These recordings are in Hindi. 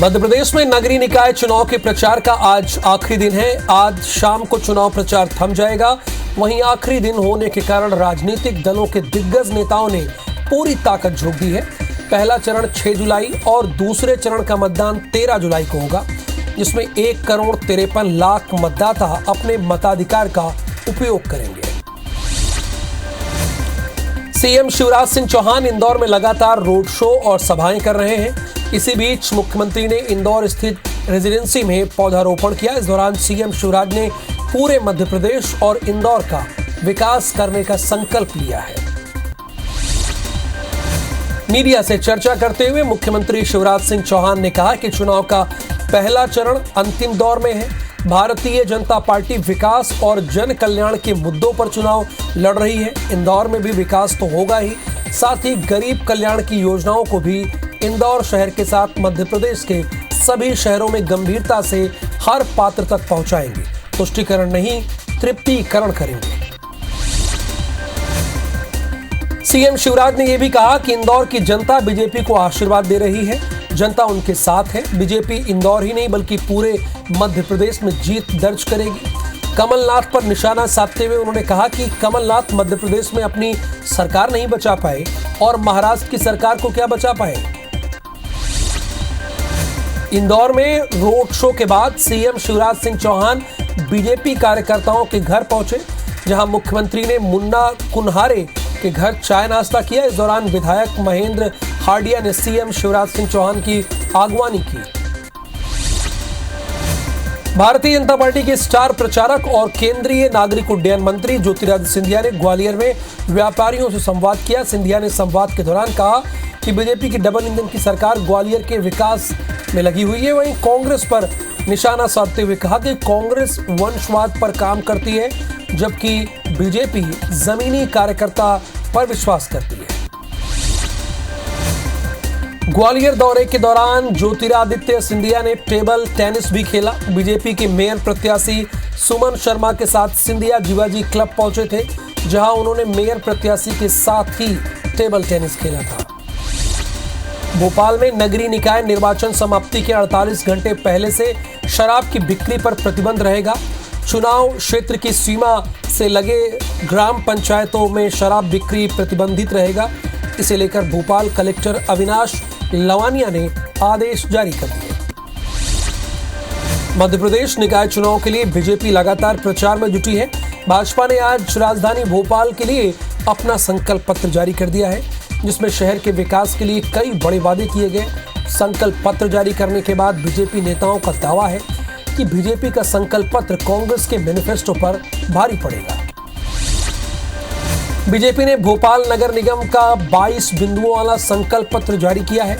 मध्य प्रदेश में नगरीय निकाय चुनाव के प्रचार का आज आखिरी दिन है। आज शाम को चुनाव प्रचार थम जाएगा। वहीं आखिरी दिन होने के कारण राजनीतिक दलों के दिग्गज नेताओं ने पूरी ताकत झोंक दी है। पहला चरण 6 जुलाई और दूसरे चरण का मतदान 13 जुलाई को होगा, जिसमें 1,53,00,000 मतदाता अपने मताधिकार का उपयोग करेंगे। सीएम शिवराज सिंह चौहान इंदौर में लगातार रोड शो और सभाएं कर रहे हैं। इसी बीच मुख्यमंत्री ने इंदौर स्थित रेजिडेंसी में पौधारोपण किया। इस दौरान सीएम शिवराज ने पूरे मध्य प्रदेश और इंदौर का विकास करने का संकल्प लिया है। मीडिया से चर्चा करते हुए मुख्यमंत्री शिवराज सिंह चौहान ने कहा कि चुनाव का पहला चरण अंतिम दौर में है। भारतीय जनता पार्टी विकास और जन कल्याण के मुद्दों पर चुनाव लड़ रही है। इंदौर में भी विकास तो होगा ही, साथ ही गरीब कल्याण की योजनाओं को भी इंदौर शहर के साथ मध्य प्रदेश के सभी शहरों में गंभीरता से हर पात्र तक पहुंचाएंगे। तुष्टीकरण नहीं, तृप्तिकरण करेंगे। सीएम शिवराज ने यह भी कहा कि इंदौर की जनता बीजेपी को आशीर्वाद दे रही है। जनता उनके साथ है। बीजेपी इंदौर ही नहीं बल्कि पूरे मध्य प्रदेश में जीत दर्ज करेगी। कमलनाथ पर निशाना साधते हुए उन्होंने कहा कि कमलनाथ मध्य प्रदेश में अपनी सरकार नहीं बचा पाए और महाराष्ट्र की सरकार को क्या बचा पाए। इंदौर में रोड शो के बाद सीएम शिवराज सिंह चौहान बीजेपी कार्यकर्ताओं के घर पहुंचे, जहां मुख्यमंत्री ने मुन्ना कुन्हारे के घर चाय नाश्ता किया। इस दौरान विधायक महेंद्र हार्डिया ने सीएम शिवराज सिंह चौहान की अगवानी की। भारतीय जनता पार्टी के स्टार प्रचारक और केंद्रीय नागरिक उड्डयन मंत्री ज्योतिरादित्य सिंधिया ने ग्वालियर में व्यापारियों से संवाद किया। सिंधिया ने संवाद के दौरान कहा कि बीजेपी की डबल इंजन की सरकार ग्वालियर के विकास में लगी हुई है। वहीं कांग्रेस पर निशाना साधते हुए कहा कि कांग्रेस वंशवाद पर काम करती है, जबकि बीजेपी जमीनी कार्यकर्ता पर विश्वास करती है। ग्वालियर दौरे के दौरान ज्योतिरादित्य सिंधिया ने टेबल टेनिस भी खेला। बीजेपी के मेयर प्रत्याशी सुमन शर्मा के साथ सिंधिया जीवाजी क्लब पहुंचे थे, जहां उन्होंने मेयर प्रत्याशी के साथ ही टेबल टेनिस खेला था। भोपाल में नगरीय निकाय निर्वाचन समाप्ति के 48 घंटे पहले से शराब की बिक्री पर प्रतिबंध रहेगा। चुनाव क्षेत्र की सीमा से लगे ग्राम पंचायतों में शराब बिक्री प्रतिबंधित रहेगा। इसे लेकर भोपाल कलेक्टर अविनाश लवानिया ने आदेश जारी कर दिए। मध्य प्रदेश निकाय चुनाव के लिए बीजेपी लगातार प्रचार में जुटी है। भाजपा ने आज राजधानी भोपाल के लिए अपना संकल्प पत्र जारी कर दिया है, जिसमें शहर के विकास के लिए कई बड़े वादे किए गए। संकल्प पत्र जारी करने के बाद बीजेपी नेताओं का दावा है कि बीजेपी का संकल्प पत्र कांग्रेस के मैनिफेस्टो पर भारी पड़ेगा। बीजेपी ने भोपाल नगर निगम का 22 बिंदुओं वाला संकल्प पत्र जारी किया है,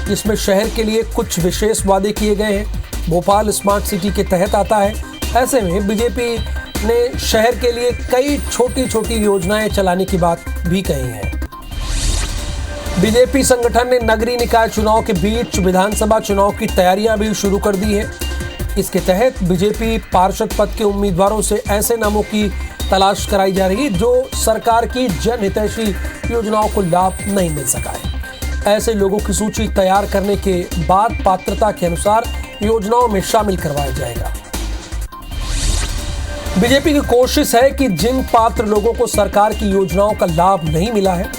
जिसमें शहर के लिए कुछ विशेष वादे किए गए हैं। भोपाल स्मार्ट सिटी के तहत आता है। ऐसे में बीजेपी ने शहर के लिए कई छोटी छोटी योजनाएं चलाने की बात भी कही है। बीजेपी संगठन ने नगरीय निकाय चुनाव के बीच विधानसभा चुनाव की तैयारियां भी शुरू कर दी है। इसके तहत बीजेपी पार्षद पद के उम्मीदवारों से ऐसे नामों की तलाश कराई जा रही है जो सरकार की जनहितैषी योजनाओं को लाभ नहीं मिल सका है। ऐसे लोगों की सूची तैयार करने के बाद पात्रता के अनुसार योजनाओं में शामिल करवाया जाएगा। बीजेपी की कोशिश है कि जिन पात्र लोगों को सरकार की योजनाओं का लाभ नहीं मिला है,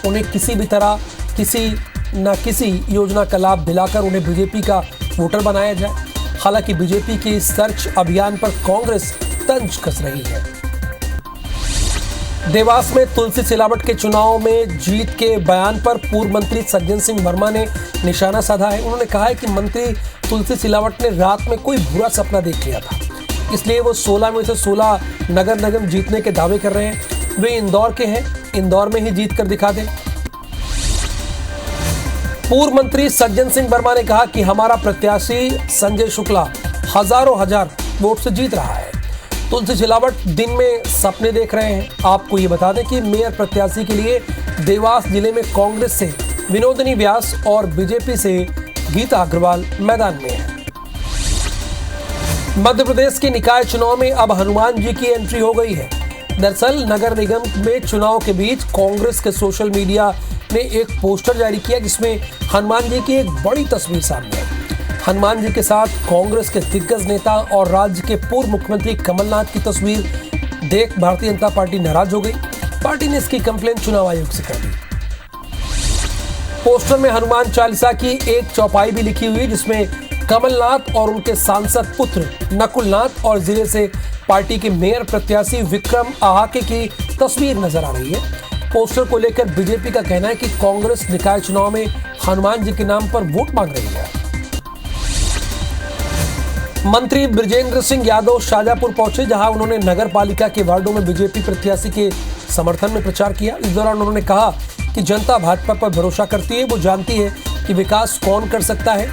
उन्हें किसी भी तरह किसी योजना का लाभ दिलाकर उन्हें बीजेपी का वोटर बनाया जाए। हालांकि बीजेपी के इस सर्च अभियान पर कांग्रेस तंज कस रही है। देवास में तुलसी सिलावट के चुनाव में जीत के बयान पर पूर्व मंत्री सज्जन सिंह वर्मा ने निशाना साधा है। उन्होंने कहा है कि मंत्री तुलसी सिलावट ने रात में कोई बुरा सपना देख लिया था, इसलिए वो 16 में से 16 नगर निगम जीतने के दावे कर रहे हैं। वे इंदौर के हैं, इंदौर में ही जीत कर दिखा दें। पूर्व मंत्री सज्जन सिंह वर्मा ने कहा कि हमारा प्रत्याशी संजय शुक्ला हजार वोट से जीत रहा है। तुलसी सिलावट दिन में सपने देख रहे हैं। आपको ये बता दें कि मेयर प्रत्याशी के लिए देवास जिले में कांग्रेस से विनोदिनी व्यास और बीजेपी से गीता अग्रवाल मैदान में है। मध्य प्रदेश के निकाय चुनाव में अब हनुमान जी की एंट्री हो गई है। दरअसल नगर निगम में चुनाव के बीच कांग्रेस के सोशल मीडिया ने एक पोस्टर जारी किया, जिसमें हनुमान जी की एक बड़ी तस्वीर सामने आई। हनुमान जी के साथ कांग्रेस के दिग्गज नेता और राज्य के पूर्व मुख्यमंत्री कमलनाथ की तस्वीर देख भारतीय जनता पार्टी नाराज हो गई। पार्टी ने इसकी कंप्लेंट चुनाव आयोग से कर दी। पोस्टर में हनुमान चालीसा की एक चौपाई भी लिखी हुई, जिसमें कमलनाथ और उनके सांसद पुत्र नकुलनाथ और जिले से पार्टी के मेयर प्रत्याशी विक्रम आहाके की तस्वीर नजर आ रही है। पोस्टर को लेकर बीजेपी का कहना है कि कांग्रेस निकाय चुनाव में हनुमान जी के नाम पर वोट मांग रही है। मंत्री बृजेंद्र सिंह यादव शाजापुर पहुंचे, जहां उन्होंने नगर पालिका के वार्डों में बीजेपी प्रत्याशी के समर्थन में प्रचार किया। इस दौरान उन्होंने कहा कि जनता भाजपा पर भरोसा करती है, वो जानती है कि विकास कौन कर सकता है।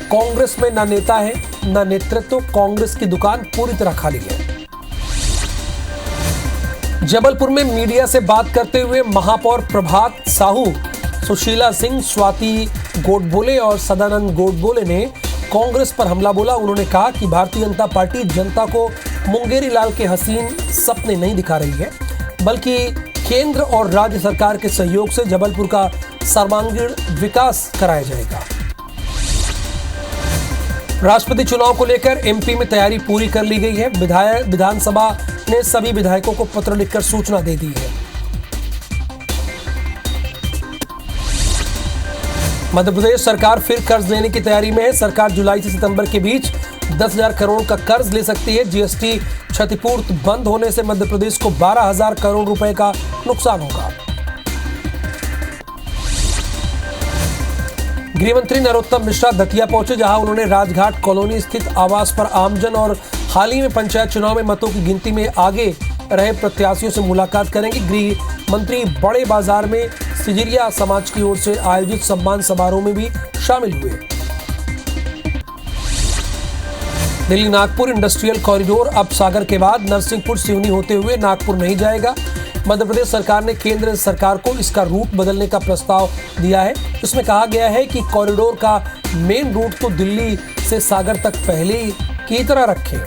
कांग्रेस में न नेता है न नेतृत्व, कांग्रेस की दुकान पूरी तरह खाली है। जबलपुर में मीडिया से बात करते हुए महापौर प्रभात साहू, सुशीला सिंह, स्वाति गोडबोले और सदानंद गोडबोले ने कांग्रेस पर हमला बोला। उन्होंने कहा कि भारतीय जनता पार्टी जनता को मुंगेरी लाल के हसीन सपने नहीं दिखा रही है, बल्कि केंद्र और राज्य सरकार के सहयोग से जबलपुर का सर्वांगीण विकास कराया जाएगा। राष्ट्रपति चुनाव को लेकर एमपी में तैयारी पूरी कर ली गई है। विधानसभा ने सभी विधायकों को पत्र लिखकर सूचना दे दी है। मध्य प्रदेश सरकार फिर कर्ज लेने की तैयारी में है। सरकार जुलाई से सितंबर के बीच 10,000 करोड़ का कर्ज ले सकती है। जीएसटी क्षतिपूर्ति बंद होने से मध्य प्रदेश को 12,000 करोड़ रुपए का नुकसान होगा। गृहमंत्री नरोत्तम मिश्रा दतिया पहुंचे, जहां उन्होंने राजघाट कॉलोनी स्थित आवास पर आमजन और हाल ही में पंचायत चुनाव में मतों की गिनती में आगे रहे प्रत्याशियों से मुलाकात करेंगे। गृह मंत्री बड़े बाजार में सिजिरिया समाज की ओर से आयोजित सम्मान समारोह में भी शामिल हुए। दिल्ली नागपुर इंडस्ट्रियल कॉरिडोर अब सागर के बाद नरसिंहपुर सिवनी होते हुए नागपुर नहीं जाएगा। मध्य प्रदेश सरकार ने केंद्र सरकार को इसका रूट बदलने का प्रस्ताव दिया है। इसमें कहा गया है कि कॉरिडोर का मेन रूट तो दिल्ली से सागर तक पहले की तरह रखें।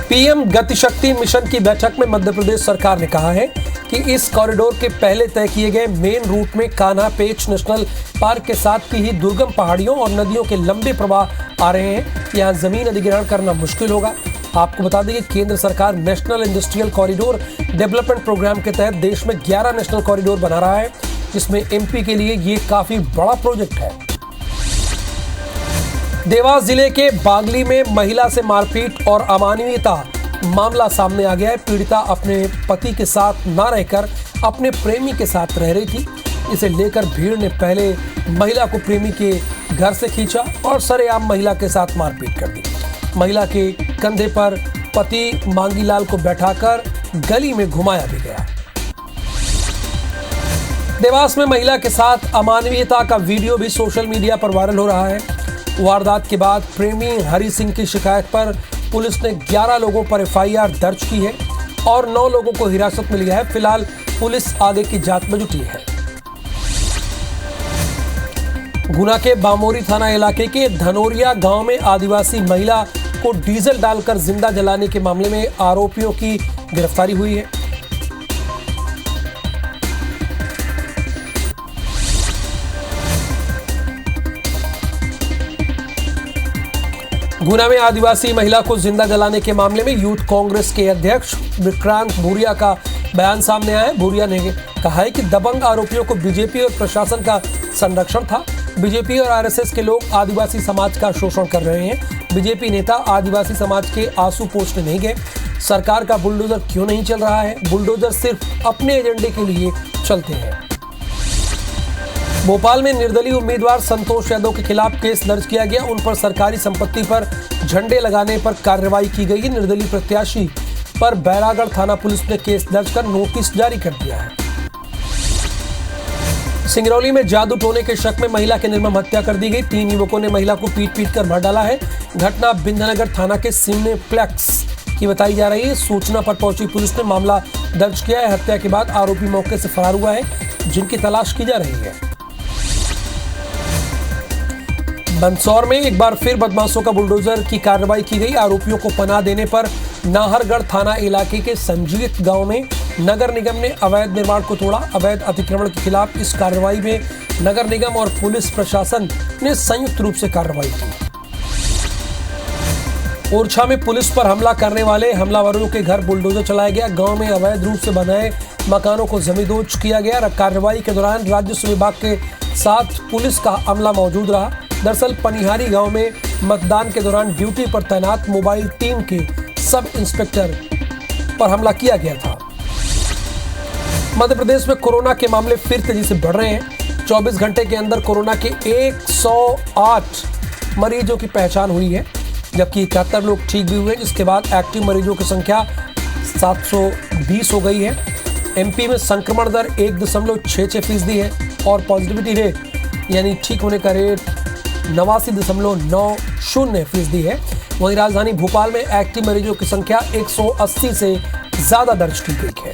पीएम गतिशक्ति मिशन की बैठक में मध्य प्रदेश सरकार ने कहा है कि इस कॉरिडोर के पहले तय किए गए मेन रूट में कान्हा पेंच नेशनल पार्क के साथ की ही दुर्गम पहाड़ियों और नदियों के लंबे प्रवाह आ रहे हैं। यहाँ जमीन अधिग्रहण करना मुश्किल होगा। आपको बता दें कि केंद्र सरकार National Industrial Corridor Development Programme के तहत देश में 11 नेशनल कॉरिडोर बना रहा है, जिसमें एमपी के लिए ये काफी बड़ा प्रोजेक्ट है। देवास जिले के बागली में महिला से मारपीट और अमानवीयता मामला सामने आ गया है। पीड़िता अपने पति के साथ न रहकर अपने प्रेमी के साथ रह रही थी। इसे लेकर भीड़ ने पहले महिला को प्रेमी के घर से खींचा और सरेआम महिला के साथ मारपीट कर दी। महिला के कंधे पर पति मांगीलाल को बैठाकर गली में घुमाया भी गया। देवास में महिला के साथ अमानवीयता का वीडियो भी सोशल मीडिया पर वायरल हो रहा है। वारदात के बाद प्रेमी हरि सिंह की शिकायत पर पुलिस ने 11 लोगों पर एफआईआर दर्ज की है और 9 लोगों को हिरासत में लिया है। फिलहाल पुलिस आगे की जांच में जुटी है। गुना के बामोरी थाना इलाके के धनोरिया गांव में आदिवासी महिला को डीजल डालकर जिंदा जलाने के मामले में आरोपियों की गिरफ्तारी हुई है। गुना में आदिवासी महिला को जिंदा जलाने के मामले में यूथ कांग्रेस के अध्यक्ष विक्रांत भूरिया का बयान सामने आया है। भूरिया ने कहा है कि दबंग आरोपियों को बीजेपी और प्रशासन का संरक्षण था। बीजेपी और आरएसएस के लोग आदिवासी समाज का शोषण कर रहे हैं। बीजेपी नेता आदिवासी समाज के आंसू पोंछने नहीं गए। सरकार का बुलडोजर क्यों नहीं चल रहा है? बुलडोजर सिर्फ अपने एजेंडे के लिए चलते हैं। भोपाल में निर्दलीय उम्मीदवार संतोष यादव के खिलाफ केस दर्ज किया गया। उन पर सरकारी संपत्ति पर झंडे लगाने पर कार्रवाई की गई है। निर्दलीय प्रत्याशी पर बैरागढ़ थाना पुलिस ने केस दर्ज कर नोटिस जारी कर दिया है। सिंगरौली में जादू टोने के शक में महिला की निर्मम हत्या कर दी गई। 3 युवकों ने महिला को पीट कर मार डाला है। घटना बिंदनगर थाना के सिनेप्लेक्स की बताई जा रही है। सूचना पर पहुंची पुलिस ने मामला दर्ज किया है। हत्या के बाद आरोपी मौके से फरार हुआ है, जिनकी तलाश की जा रही है। मंदसौर में एक बार फिर बदमाशों का बुलडोजर की कार्रवाई की गई। आरोपियों को पनाह देने पर नाहरगढ़ थाना इलाके के संजीत गांव में नगर निगम ने अवैध निर्माण को तोड़ा। अवैध अतिक्रमण के खिलाफ इस कार्रवाई में नगर निगम और पुलिस प्रशासन ने संयुक्त रूप से कार्रवाई की। ओरछा में पुलिस पर हमला करने वाले हमलावरों के घर बुलडोजर चलाया गया। गांव में अवैध रूप से बनाए मकानों को जमींदोज किया गया। कार्रवाई के दौरान राजस्व विभाग के साथ पुलिस का अमला मौजूद रहा। दरअसल पनिहारी गांव में मतदान के दौरान ड्यूटी पर तैनात मोबाइल टीम के सब इंस्पेक्टर पर हमला किया गया था। मध्य प्रदेश में कोरोना के मामले फिर तेजी से बढ़ रहे हैं। 24 घंटे के अंदर कोरोना के 108 मरीजों की पहचान हुई है, जबकि 71 लोग ठीक भी हुए, जिसके बाद एक्टिव मरीजों की संख्या 720 हो गई है। एमपी में संक्रमण दर 1.66% है और पॉजिटिविटी रेट यानी ठीक होने का रेट 89.90% है। वहीं राजधानी भोपाल में एक्टिव मरीजों की संख्या 180 से ज्यादा दर्ज की गई है।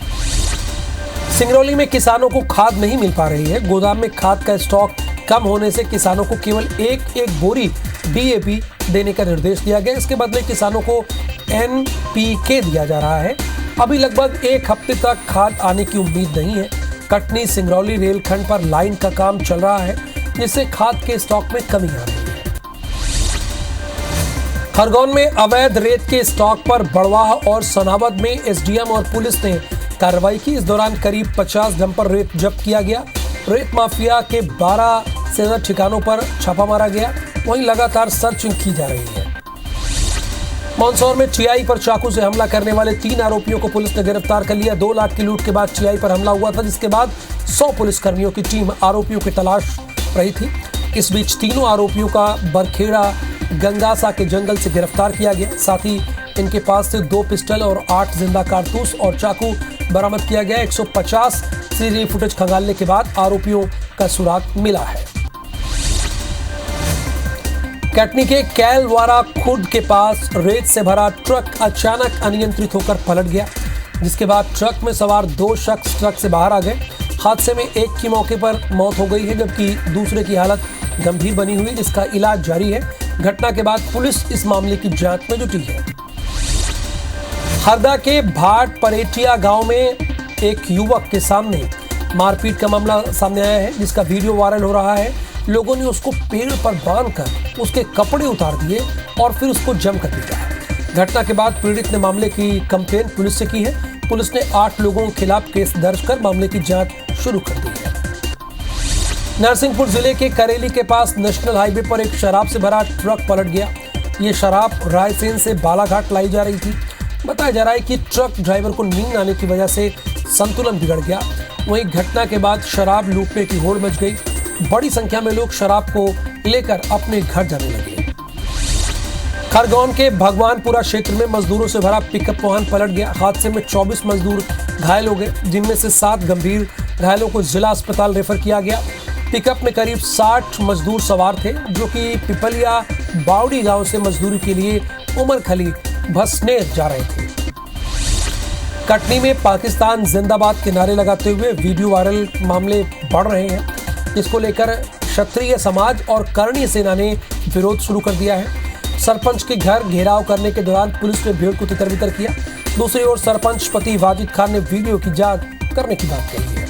सिंगरौली में किसानों को खाद नहीं मिल पा रही है। गोदाम में खाद का स्टॉक कम होने से किसानों को केवल एक बोरी DAP देने का निर्देश दिया गया। इसके बदले किसानों को NPK दिया जा रहा है। अभी लगभग एक हफ्ते तक खाद आने की उम्मीद नहीं है। कटनी सिंगरौली रेलखंड पर लाइन का काम चल रहा है, जिससे खाद के स्टॉक में कमी आ रही है। खरगोन में अवैध रेत के स्टॉक पर बड़वाह और सोनावद में SDM और पुलिस ने कार्रवाई की। इस दौरान करीब 50 डंपर रेत जब्त किया गया। रेत माफिया के 12 से ज्यादा ठिकानों पर छापा मारा गया। वहीं लगातार सर्चिंग की जा रही है। मंदसौर में TI पर चाकू से हमला करने वाले 3 आरोपियों को पुलिस ने गिरफ्तार कर लिया। 2 लाख की लूट के बाद TI पर हमला हुआ था, जिसके बाद 100 पुलिसकर्मियों की टीम आरोपियों की तलाश रही थी। इस बीच तीनों आरोपियों का बरखेड़ा गंगासा के जंगल से गिरफ्तार किया गया। साथ ही इनके पास से 2 पिस्टल और 8 जिंदा कारतूस और चाकू बरामद किया गया। 150 सीसीटीवी फुटेज खंगालने के बाद आरोपियों का सुराग मिला है। कटनी के कैलवारा खुर्द के पास रेत से भरा ट्रक अचानक अनियंत्रित होकर पलट गया, जिसके बाद ट्रक में सवार 2 शख्स ट्रक से बाहर आ गए। हादसे में एक की मौके पर मौत हो गई है, जबकि दूसरे की हालत गंभीर बनी हुई, जिसका इलाज जारी है। घटना के बाद पुलिस इस मामले की जांच में जुटी है। हरदा के भाट परेटिया गांव में एक युवक के सामने मारपीट का मामला सामने आया है, जिसका वीडियो वायरल हो रहा है। लोगों ने उसको पेड़ पर बांधकर उसके कपड़े उतार दिए और फिर उसको जमकर पीटा है। घटना के बाद पीड़ित ने मामले की कंप्लेंट पुलिस से की है। पुलिस ने 8 लोगों के खिलाफ केस दर्ज कर मामले की जांच शुरू कर दी है। नरसिंहपुर जिले के करेली के पास नेशनल हाईवे पर एक शराब से भरा ट्रक पलट गया। ये शराब रायसेन से बालाघाट लाई जा रही थी। बताया जा रहा है कि ट्रक ड्राइवर को नींद आने की वजह से संतुलन बिगड़ गया। वहीं घटना के बाद शराब लूटने की होड़ मच गई। बड़ी संख्या में लोग शराब को लेकर अपने घर जाने लगे। खरगोन के भगवानपुरा क्षेत्र में मजदूरों से भरा पिकअप वाहन पलट गया। हादसे में 24 मजदूर घायल हो गए, जिनमें से 7 गंभीर घायलों को जिला अस्पताल रेफर किया गया। पिकअप में करीब 60 मजदूर सवार थे, जो कि पिपलिया बावड़ी गांव से मजदूरी के लिए उमरखली भसनेर जा रहे थे। कटनी में पाकिस्तान जिंदाबाद के नारे लगाते हुए वीडियो वायरल मामले बढ़ रहे हैं। इसको लेकर क्षत्रिय समाज और करणीय सेना ने विरोध शुरू कर दिया है। सरपंच के घर घेराव करने के दौरान पुलिस ने भीड़ को तितर-बितर किया। दूसरी ओर सरपंच पति वाजिद खान ने वीडियो की जांच करने की बात कही है।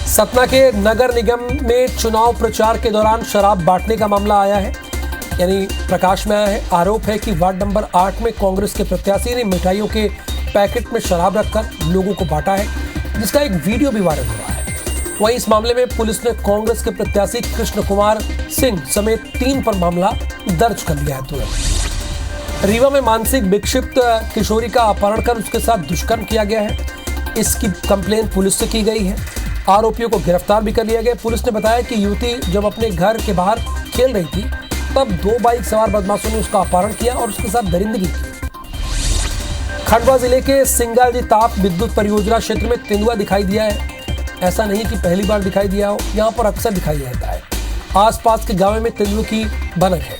सतना के नगर निगम में चुनाव प्रचार के दौरान शराब बांटने का मामला आया है, यानी प्रकाश में आया है। आरोप है कि वार्ड नंबर 8 में कांग्रेस के प्रत्याशी ने मिठाइयों के पैकेट में शराब रखकर लोगों को बांटा है, जिसका एक वीडियो भी वायरल हुआ है। वहीं इस मामले में पुलिस ने कांग्रेस के प्रत्याशी कृष्ण कुमार सिंह समेत 3 पर मामला दर्ज कर लिया है। तुरंत रीवा में मानसिक विक्षिप्त किशोरी का अपहरण कर उसके साथ दुष्कर्म किया गया है। इसकी कंप्लेंट पुलिस से की गई है। आरोपियों को गिरफ्तार भी कर लिया गया। पुलिस ने बताया कि युवती जब अपने घर के बाहर खेल रही थी, तब 2 बाइक सवार बदमाशों ने उसका अपहरण किया और उसके साथ दरिंदगी की। खंडवा जिले के सिंगाजी ताप विद्युत परियोजना क्षेत्र में तेंदुआ दिखाई दिया है। ऐसा नहीं कि पहली बार दिखाई दिया हो, यहाँ पर अक्सर दिखाई देता है। आसपास के गांव में तेंदुओं की बनक है।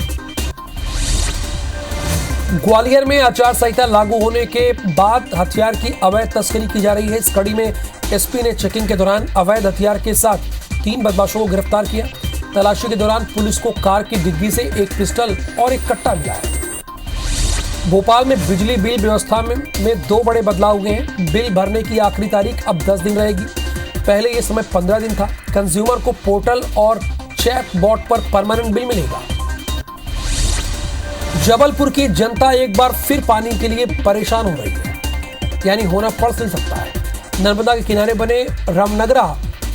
ग्वालियर में आचार संहिता लागू होने के बाद हथियार की अवैध तस्करी की जा रही है। इस कड़ी में एसपी ने चेकिंग के दौरान अवैध हथियार के साथ 3 बदमाशों को गिरफ्तार किया। तलाशी के दौरान पुलिस को कार की डिग्गी से एक पिस्टल और एक कट्टा मिला है। भोपाल में बिजली बिल व्यवस्था में 2 बड़े बदलाव हुए हैं। बिल भरने की आखिरी तारीख अब 10 दिन रहेगी। पहले ये समय 15 दिन था। कंज्यूमर को पोर्टल और चैट बॉट पर परमानेंट बिल मिलेगा। जबलपुर की जनता एक बार फिर पानी के लिए परेशान हो रही है, यानी होना पड़ सकता है। नर्मदा के किनारे बने रामनगरा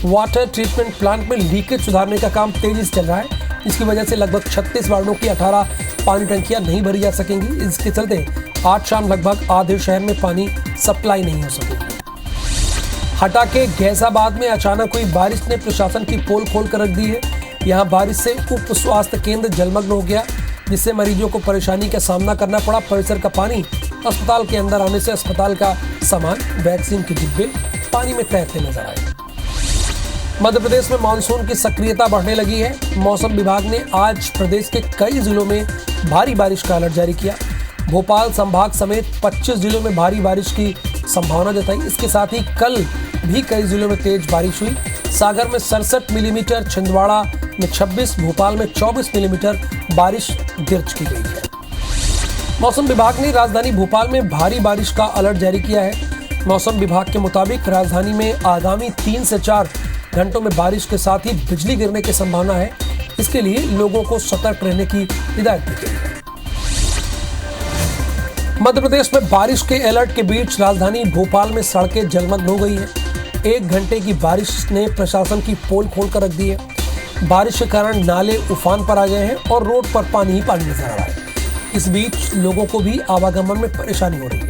वाटर ट्रीटमेंट प्लांट में लीकेज सुधारने का काम तेजी से चल रहा है। इसकी वजह से लगभग 36 वार्डों की 18 पानी टंकियां नहीं भरी जा सकेंगी। इसके चलते आज शाम लगभग आधे शहर में पानी सप्लाई नहीं हो सकेगी। हटा के गैसाबाद में अचानक हुई बारिश ने प्रशासन की पोल खोल कर रख दी है। यहाँ बारिश से उप स्वास्थ्य केंद्र जलमग्न हो गया, जिससे मरीजों को परेशानी का सामना करना पड़ा। परिसर का पानी अस्पताल के अंदर आने से अस्पताल का सामान, वैक्सीन के डिब्बे पानी में तैरते नजर आए। मध्य प्रदेश में मानसून की सक्रियता बढ़ने लगी है। मौसम विभाग ने आज प्रदेश के कई जिलों में भारी बारिश का अलर्ट जारी किया। भोपाल संभाग समेत 25 जिलों में भारी बारिश की संभावना जताई। इसके साथ ही कल भी कई जिलों में तेज बारिश हुई। सागर में 67 मिलीमीटर, छिंदवाड़ा में 26, भोपाल में 24 मिलीमीटर बारिश दर्ज की गई है। मौसम विभाग ने राजधानी भोपाल में भारी बारिश का अलर्ट जारी किया है। मौसम विभाग के मुताबिक राजधानी में आगामी 3 से 4 घंटों में बारिश के साथ ही बिजली गिरने की संभावना है। इसके लिए लोगों को सतर्क रहने की हिदायत दी गई है। मध्य प्रदेश में बारिश के अलर्ट के बीच राजधानी भोपाल में सड़कें जलमग्न हो गई हैं। 1 घंटे की बारिश ने प्रशासन की पोल खोल कर रख दी है। बारिश के कारण नाले उफान पर आ गए हैं और रोड पर पानी ही पानी नजर आ रहा है। इस बीच लोगों को भी आवागमन में परेशानी हो रही है।